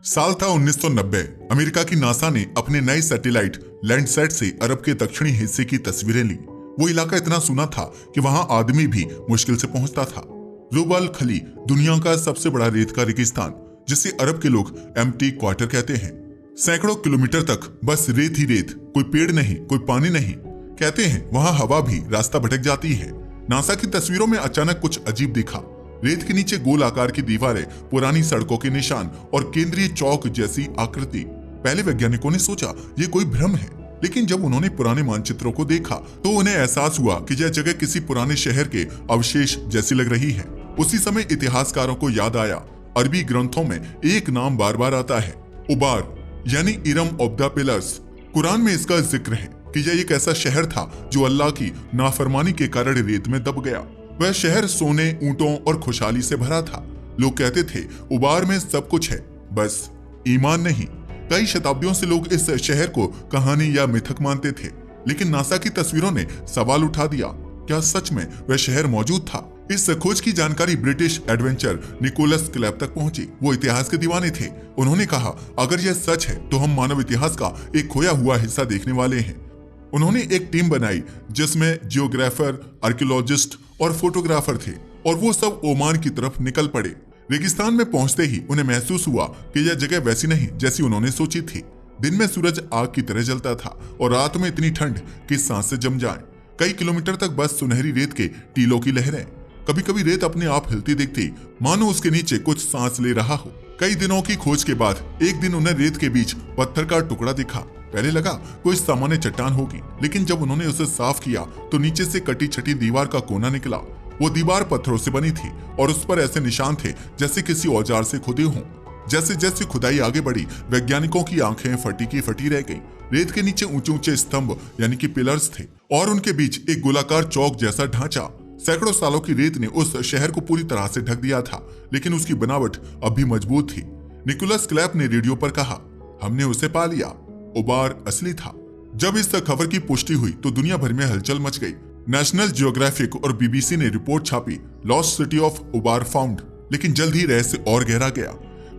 साल था 1990। अमेरिका की नासा ने अपने नए सैटेलाइट लैंडसैट से अरब के दक्षिणी हिस्से की तस्वीरें ली। वो इलाका इतना सूना था कि वहां आदमी भी मुश्किल से पहुंचता था। रुब अल खली दुनिया का सबसे बड़ा रेत का रेगिस्तान, जिसे अरब के लोग एम्प्टी क्वार्टर कहते हैं। सैकड़ों किलोमीटर तक बस रेत ही रेत, कोई पेड़ नहीं, कोई पानी नहीं। कहते हैं वहां हवा भी रास्ता भटक जाती है। नासा की तस्वीरों में अचानक कुछ अजीब दिखा। रेत के नीचे गोल आकार की दीवारें, पुरानी सड़कों के निशान और केंद्रीय चौक जैसी आकृति। पहले वैज्ञानिकों ने सोचा ये कोई भ्रम है, लेकिन जब उन्होंने पुराने मानचित्रों को देखा तो उन्हें एहसास हुआ कि यह जगह किसी पुराने शहर के अवशेष जैसी लग रही है। उसी समय इतिहासकारों को याद आया, अरबी ग्रंथों में एक नाम बार बार आता है, उबार, यानी Iram of the pillars. Quran में इसका जिक्र है कि यह एक ऐसा शहर था जो अल्लाह की नाफरमानी के कारण रेत में दब गया। वह शहर सोने, ऊंटों और खुशहाली से भरा था। लोग कहते थे उबार में सब कुछ है, बस ईमान नहीं। कई शताब्दियों से लोग इस शहर को कहानी या मिथक मानते थे, लेकिन नासा की तस्वीरों ने सवाल उठा दिया, क्या सच में वह शहर मौजूद था? इस खोज की जानकारी ब्रिटिश एडवेंचर निकोलस क्लैप तक पहुंची। वो इतिहास के दीवाने थे। उन्होंने कहा, अगर यह सच है तो हम मानव इतिहास का एक खोया हुआ हिस्सा देखने वाले हैं। उन्होंने एक टीम बनाई जिसमें जियोग्राफर, आर्कियोलॉजिस्ट और फोटोग्राफर थे, और वो सब ओमान की तरफ निकल पड़े। रेगिस्तान में पहुंचते ही उन्हें महसूस हुआ कि यह जगह वैसी नहीं जैसी उन्होंने सोची थी। दिन में सूरज आग की तरह जलता था और रात में इतनी ठंड कि सांस से जम जाए। कई किलोमीटर तक बस सुनहरी रेत के टीलों की लहरें। कभी कभी रेत अपने आप हिलती दिखती, मानो उसके नीचे कुछ सांस ले रहा हो। कई दिनों की खोज के बाद एक दिन उन्हें रेत के बीच पत्थर का टुकड़ा दिखा। पहले लगा कोई सामान्य चट्टान होगी, लेकिन जब उन्होंने उसे साफ किया तो नीचे से कटी छटी दीवार का कोना निकला। वो दीवार पत्थरों से बनी थी और उस पर ऐसे निशान थे जैसे किसी औजार से खुदे हों। जैसे जैसे खुदाई आगे बढ़ी, वैज्ञानिकों की आंखें फटी की फटी रह गईं। रेत के नीचे ऊंचे ऊंचे स्तंभ यानी कि पिलर्स थे और उनके बीच एक गोलाकार चौक जैसा ढांचा। सैकड़ों सालों की रेत ने उस शहर को पूरी तरह से ढक दिया था, लेकिन उसकी बनावट अब भी मजबूत थी। निकोलस क्लैप ने रेडियो पर कहा, हमने उसे पा लिया, उबार असली था। जब इस खबर की पुष्टि हुई तो दुनिया भर में हलचल मच गई। नेशनल जियोग्राफिक और बीबीसी ने रिपोर्ट छापी, लॉस्ट सिटी ऑफ उबार फाउंड। लेकिन जल्द ही रहस्य और गहरा गया।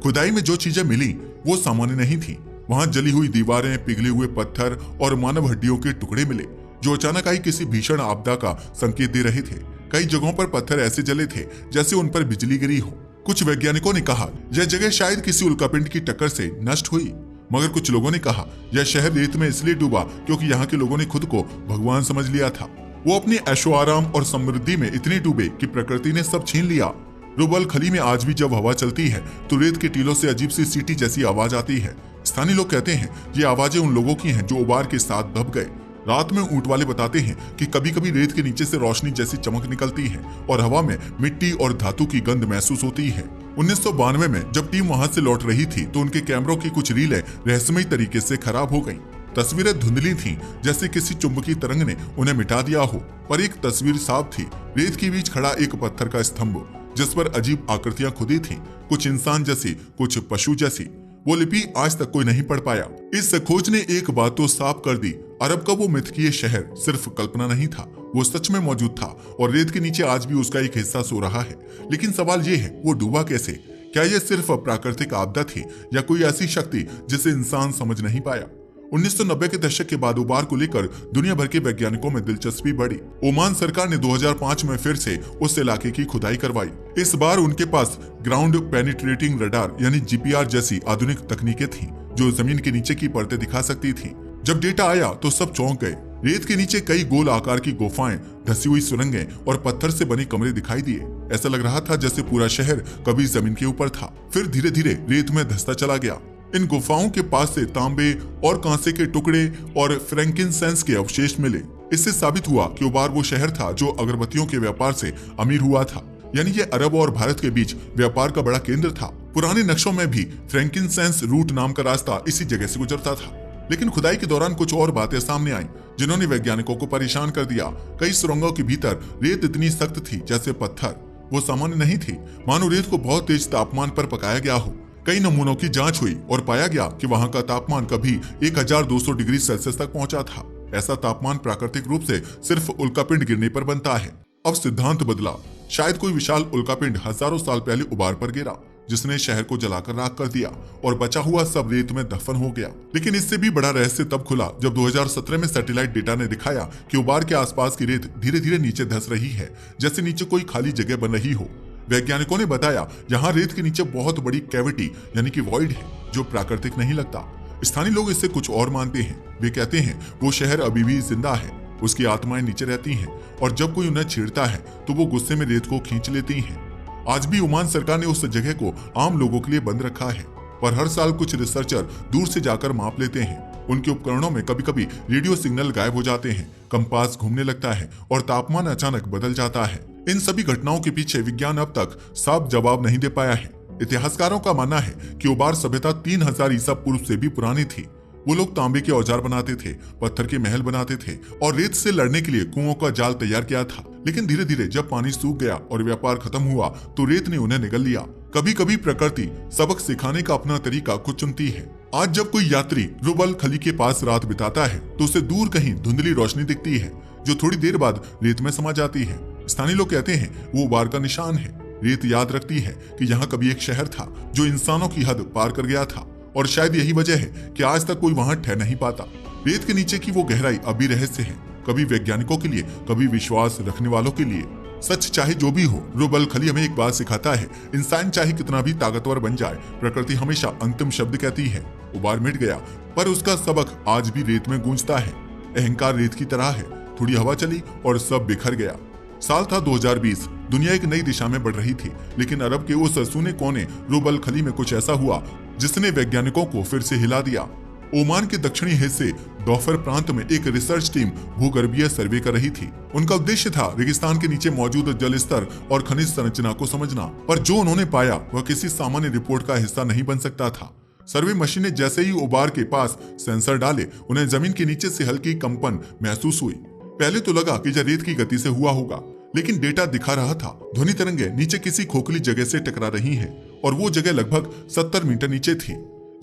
खुदाई में जो चीजें मिली वो सामान्य नहीं थी। वहां जली हुई दीवारें, पिघले हुए पत्थर और मानव हड्डियों के टुकड़े मिले, जो अचानक आई किसी भीषण आपदा का संकेत दे रहे थे। कई जगहों पर पत्थर ऐसे जले थे जैसे उन पर बिजली गिरी हो। कुछ वैज्ञानिकों ने कहा यह जगह शायद किसी उल्कापिंड की टक्कर से नष्ट हुई, मगर कुछ लोगों ने कहा यह शहर रेत में इसलिए डूबा क्योंकि यहाँ के लोगों ने खुद को भगवान समझ लिया था। वो अपनी ऐशो आराम और समृद्धि में इतने डूबे कि प्रकृति ने सब छीन लिया। रुब अल खली में आज भी जब हवा चलती है तो रेत के टीलों से अजीब सी सीटी जैसी आवाज आती है। स्थानीय लोग कहते हैं ये आवाजें उन लोगों की हैं जो उबार के साथ दब गए। रात में ऊंट वाले बताते हैं कि कभी कभी रेत के नीचे से रोशनी जैसी चमक निकलती है और हवा में मिट्टी और धातु की गंध महसूस होती है। 1992 में जब टीम वहां से लौट रही थी तो उनके कैमरों की कुछ रीलें रहस्यमयी तरीके से खराब हो गईं। तस्वीरें धुंधली थीं, जैसे किसी चुंबकीय तरंग ने उन्हें मिटा दिया हो, पर एक तस्वीर साफ थी। रेत के बीच खड़ा एक पत्थर का स्तंभ जिस पर अजीब आकृतियां खुदी थीं, कुछ इंसान जैसी, कुछ पशु जैसी। वो लिपि आज तक कोई नहीं पढ़ पाया। इस खोज ने एक बात तो साफ कर दी, अरब का वो मिथकीय शहर सिर्फ कल्पना नहीं था, वो सच में मौजूद था और रेत के नीचे आज भी उसका एक हिस्सा सो रहा है। लेकिन सवाल ये है, वो डूबा कैसे? क्या यह सिर्फ प्राकृतिक आपदा थी या कोई ऐसी शक्ति जिसे इंसान समझ नहीं पाया? 1990 के दशक के बाद उबार को लेकर दुनिया भर के वैज्ञानिकों में दिलचस्पी बढ़ी। ओमान सरकार ने 2005 में फिर से उस इलाके की खुदाई करवाई। इस बार उनके पास ग्राउंड पेनिट्रेटिंग रडार यानी जीपीआर जैसी आधुनिक तकनीकें थीं, जो जमीन के नीचे की परतें दिखा सकती थीं। जब डेटा आया तो सब चौंक गए। रेत के नीचे कई गोल आकार की गुफाएं, धसी हुई सुरंगें और पत्थर से बने कमरे दिखाई दिए। ऐसा लग रहा था जैसे पूरा शहर कभी जमीन के ऊपर था, फिर धीरे धीरे रेत में धंसता चला गया। इन गुफाओं के पास से तांबे और कांसे के टुकड़े और फ्रैंकिनसेंस के अवशेष मिले। इससे साबित हुआ कि उबार वो शहर था जो अगरबत्तियों के व्यापार से अमीर हुआ था, यानी ये अरब और भारत के बीच व्यापार का बड़ा केंद्र था। पुराने नक्शों में भी फ्रैंकिनसेंस रूट नाम का रास्ता इसी जगह से गुजरता था। लेकिन खुदाई के दौरान कुछ और बातें सामने आईं, जिन्होंने वैज्ञानिकों को परेशान कर दिया। कई सुरंगों के भीतर रेत इतनी सख्त थी जैसे पत्थर, वो सामान्य नहीं थी, मानो रेत को बहुत तेज तापमान पर पकाया गया हो। कई नमूनों की जांच हुई और पाया गया कि वहां का तापमान कभी 1200 डिग्री सेल्सियस तक पहुंचा था। ऐसा तापमान प्राकृतिक रूप से सिर्फ उल्कापिंड गिरने पर बनता है। अब सिद्धांत बदला, शायद कोई विशाल उल्कापिंड हजारों साल पहले उबार पर गिरा। जिसने शहर को जलाकर राख कर दिया और बचा हुआ सब रेत में दफन हो गया। लेकिन इससे भी बड़ा रहस्य तब खुला जब 2017 में सैटेलाइट डेटा ने दिखाया कि उबार के आसपास की रेत धीरे धीरे नीचे धंस रही है, जैसे नीचे कोई खाली जगह बन रही हो। वैज्ञानिकों ने बताया यहाँ रेत के नीचे बहुत बड़ी कैविटी यानी कि वॉइड है, जो प्राकृतिक नहीं लगता। स्थानीय लोग इससे कुछ और मानते हैं। वे कहते हैं वो शहर अभी भी जिंदा है, उसकी आत्माएं नीचे रहती हैं और जब कोई उन्हें छेड़ता है तो वो गुस्से में रेत को खींच लेती हैं। आज भी ओमान सरकार ने उस जगह को आम लोगों के लिए बंद रखा है, पर हर साल कुछ रिसर्चर दूर से जाकर माप लेते हैं। उनके उपकरणों में कभी कभी रेडियो सिग्नल गायब हो जाते हैं, कंपास घूमने लगता है और तापमान अचानक बदल जाता है। इन सभी घटनाओं के पीछे विज्ञान अब तक साफ जवाब नहीं दे पाया है। इतिहासकारों का मानना है कि उबार सभ्यता 3000 ईसा पूर्व से भी पुरानी थी। वो लोग तांबे के औजार बनाते थे, पत्थर के महल बनाते थे और रेत से लड़ने के लिए कुओं का जाल तैयार किया था। लेकिन धीरे धीरे जब पानी सूख गया और व्यापार खत्म हुआ तो रेत ने उन्हें निगल लिया। कभी कभी प्रकृति सबक सिखाने का अपना तरीका खुद चुनती है। आज जब कोई यात्री रुब अल खली के पास रात बिताता है तो उसे दूर कहीं धुंधली रोशनी दिखती है, जो थोड़ी देर बाद रेत में समा जाती है। स्थानीय लोग कहते हैं वो उबार का निशान है। रेत याद रखती है कि यहाँ कभी एक शहर था जो इंसानों की हद पार कर गया था, और शायद यही वजह है कि आज तक कोई वहां ठहर नहीं पाता। रेत के नीचे की वो गहराई अभी रहस्य है, कभी वैज्ञानिकों के लिए, कभी विश्वास रखने वालों के लिए। सच चाहे जो भी हो, रुब अल खली हमें एक बात सिखाता है, इंसान चाहे कितना भी ताकतवर बन जाए, प्रकृति हमेशा अंतिम शब्द कहती है। उबार मिट गया, पर उसका सबक आज भी रेत में गूंजता है। अहंकार रेत की तरह है, थोड़ी हवा चली और सब बिखर गया। साल था 2020। दुनिया एक नई दिशा में बढ़ रही थी, लेकिन अरब के उस सूने कोने रुब अल खली में कुछ ऐसा हुआ जिसने वैज्ञानिकों को फिर से हिला दिया। ओमान के दक्षिणी हिस्से डोफर प्रांत में एक रिसर्च टीम भूगर्भीय सर्वे कर रही थी। उनका उद्देश्य था रेगिस्तान के नीचे मौजूद जल स्तर और खनिज संरचना को समझना, पर जो उन्होंने पाया वह किसी सामान्य रिपोर्ट का हिस्सा नहीं बन सकता था। सर्वे मशीनें जैसे ही उबार के पास सेंसर डाले, उन्हें जमीन के नीचे से हल्की कंपन महसूस हुई। पहले तो लगा कि यह रेत की गति से हुआ होगा, लेकिन डेटा दिखा रहा था ध्वनि तरंगे नीचे किसी खोखली जगह से टकरा रही हैं, और वो जगह लगभग 70 मीटर नीचे थी।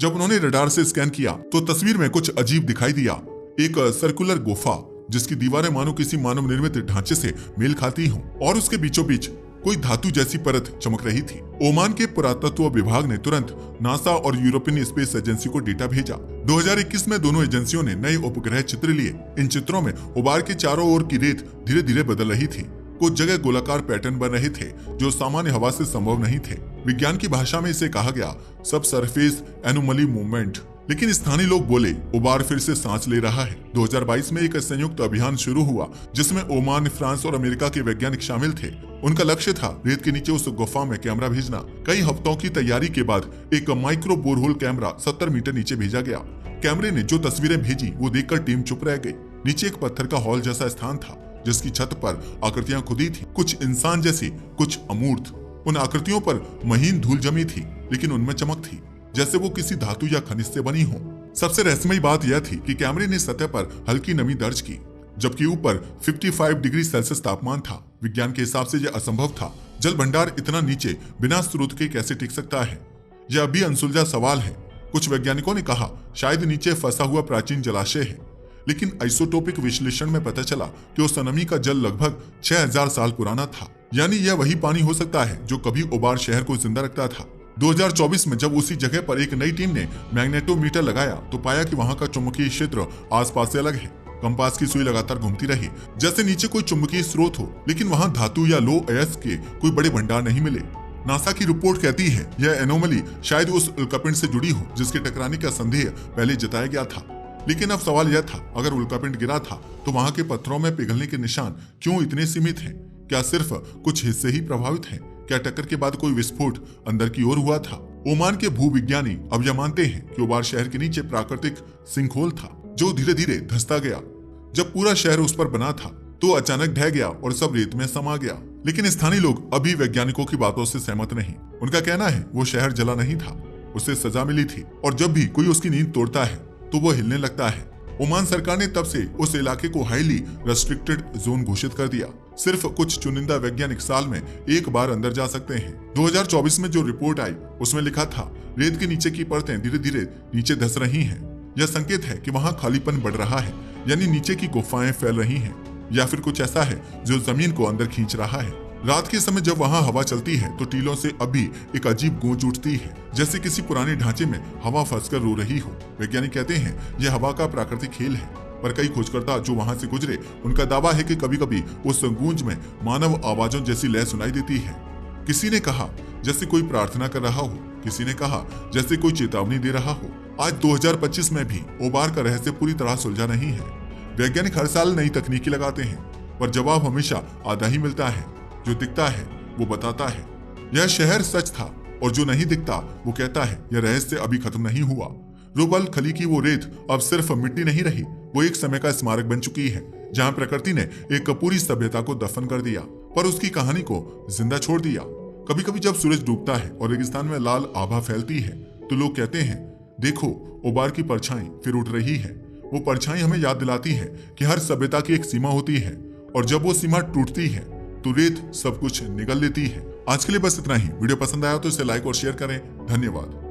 जब उन्होंने रडार से स्कैन किया तो तस्वीर में कुछ अजीब दिखाई दिया। एक सर्कुलर गुफा जिसकी दीवारें मानो किसी मानव निर्मित ढांचे से मेल खाती हों, और उसके बीचों बीच कोई धातु जैसी परत चमक रही थी। ओमान के पुरातत्व विभाग ने तुरंत नासा और यूरोपियन स्पेस एजेंसी को डेटा भेजा। 2021 में दोनों एजेंसियों ने नए उपग्रह चित्र लिए। इन चित्रों में उबार के चारों ओर की रेत धीरे धीरे बदल रही थी। कुछ जगह गोलाकार पैटर्न बन रहे थे जो सामान्य हवा से संभव नहीं थे। विज्ञान की भाषा में इसे कहा गया सब सरफेस एनोमली मूवमेंट। लेकिन स्थानीय लोग बोले उबार फिर से सांस ले रहा है। 2022 में एक संयुक्त अभियान शुरू हुआ जिसमें ओमान, फ्रांस और अमेरिका के वैज्ञानिक शामिल थे। उनका लक्ष्य था रेत के नीचे उस गुफा में कैमरा भेजना। कई हफ्तों की तैयारी के बाद एक माइक्रो बोरहोल कैमरा 70 मीटर नीचे भेजा गया। कैमरे ने जो तस्वीरें भेजी वो देखकर टीम चुप रह गई। नीचे एक पत्थर का हॉल जैसा स्थान था जिसकी छत पर आकृतियां खुदी थी, कुछ इंसान जैसी, कुछ अमूर्त। उन आकृतियों पर महीन धूल जमी थी, लेकिन उनमें चमक थी जैसे वो किसी धातु या खनिज से बनी हो। सबसे रहस्यमयी बात यह थी कि कैमरे ने सतह पर हल्की नमी दर्ज की, जबकि ऊपर 55 डिग्री सेल्सियस तापमान था। विज्ञान के हिसाब से यह असंभव था। जल भंडार इतना नीचे बिना स्रोत के कैसे टिक सकता है? यह अभी अनसुलझा सवाल है। कुछ वैज्ञानिकों ने कहा शायद नीचे फंसा हुआ प्राचीन जलाशय है, लेकिन आइसोटोपिक विश्लेषण में पता चला कि उस नमी का जल लगभग 6000 साल पुराना था। यानी यह वही पानी हो सकता है जो कभी उबार शहर को जिंदा रखता था। 2024 में जब उसी जगह पर एक नई टीम ने मैग्नेटोमीटर लगाया तो पाया कि वहां का चुंबकीय क्षेत्र आसपास से अलग है। कंपास की सुई लगातार घूमती रही जैसे नीचे कोई चुंबकीय स्रोत हो, लेकिन वहां धातु या लो अयस्क के कोई बड़े भंडार नहीं मिले। नासा की रिपोर्ट कहती है यह एनोमली शायद उस उल्कापिंड से जुड़ी हो जिसके टकराने का संदेह पहले जताया गया था। लेकिन अब सवाल यह था, अगर उल्कापिंड गिरा था तो वहां के पत्थरों में पिघलने के निशान क्यों इतने सीमित हैं? क्या सिर्फ कुछ हिस्से ही प्रभावित हैं? क्या टक्कर के बाद कोई विस्फोट अंदर की ओर हुआ था? ओमान के भूविज्ञानी अब यह मानते हैं कि उबार शहर के नीचे प्राकृतिक सिंकहोल था जो धीरे धीरे धंसता गया। जब पूरा शहर उस पर बना था तो अचानक ढह गया और सब रेत में समा गया। लेकिन स्थानीय लोग अभी वैज्ञानिकों की बातों से सहमत नहीं। उनका कहना है वो शहर जला नहीं था, उसे सजा मिली थी, और जब भी कोई उसकी नींद तोड़ता है तो वो हिलने लगता है। ओमान सरकार ने तब से उस इलाके को हाईली रेस्ट्रिक्टेड जोन घोषित कर दिया। सिर्फ कुछ चुनिंदा वैज्ञानिक साल में एक बार अंदर जा सकते हैं। 2024 में जो रिपोर्ट आई उसमें लिखा था रेत के नीचे की परतें धीरे धीरे नीचे धंस रही हैं। यह संकेत है कि वहां खालीपन बढ़ रहा है, यानी नीचे की गुफाएं फैल रही हैं, या फिर कुछ ऐसा है जो जमीन को अंदर खींच रहा है। रात के समय जब वहां हवा चलती है तो टीलों से अभी एक अजीब गूंज उठती है, जैसे किसी पुराने ढांचे में हवा फंसकर रो रही हो। वैज्ञानिक कहते हैं यह हवा का प्राकृतिक खेल है, पर कई खोजकर्ता जो वहां से गुजरे उनका दावा है कि कभी कभी उस गूंज में मानव आवाजों जैसी लय सुनाई देती है। किसी ने कहा जैसे कोई प्रार्थना कर रहा हो, किसी ने कहा जैसे कोई चेतावनी दे रहा हो। आज 2025 में भी ओबार का रहस्य पूरी तरह सुलझा नहीं है। वैज्ञानिक हर साल नई तकनीकी लगाते हैं, पर जवाब हमेशा आधा ही मिलता है। जो दिखता है वो बताता है यह शहर सच था, और जो नहीं दिखता वो कहता है यह रहस्य अभी खत्म नहीं हुआ। रूबल खली की वो रेत अब सिर्फ मिट्टी नहीं रही, वो एक समय का स्मारक बन चुकी है, जहां प्रकृति ने एक पूरी सभ्यता को दफन कर दिया, पर उसकी कहानी को जिंदा छोड़ दिया। कभी कभी जब सूरज डूबता है और रेगिस्तान में लाल आभा फैलती है तो लोग कहते हैं देखो ओबार की परछाई फिर उठ रही है। वो परछाई हमें याद दिलाती है कि हर सभ्यता की एक सीमा होती है, और जब वो सीमा टूटती है तो रेत सब कुछ निगल लेती है। आज के लिए बस इतना ही। वीडियो पसंद आया तो इसे लाइक और शेयर करें। धन्यवाद।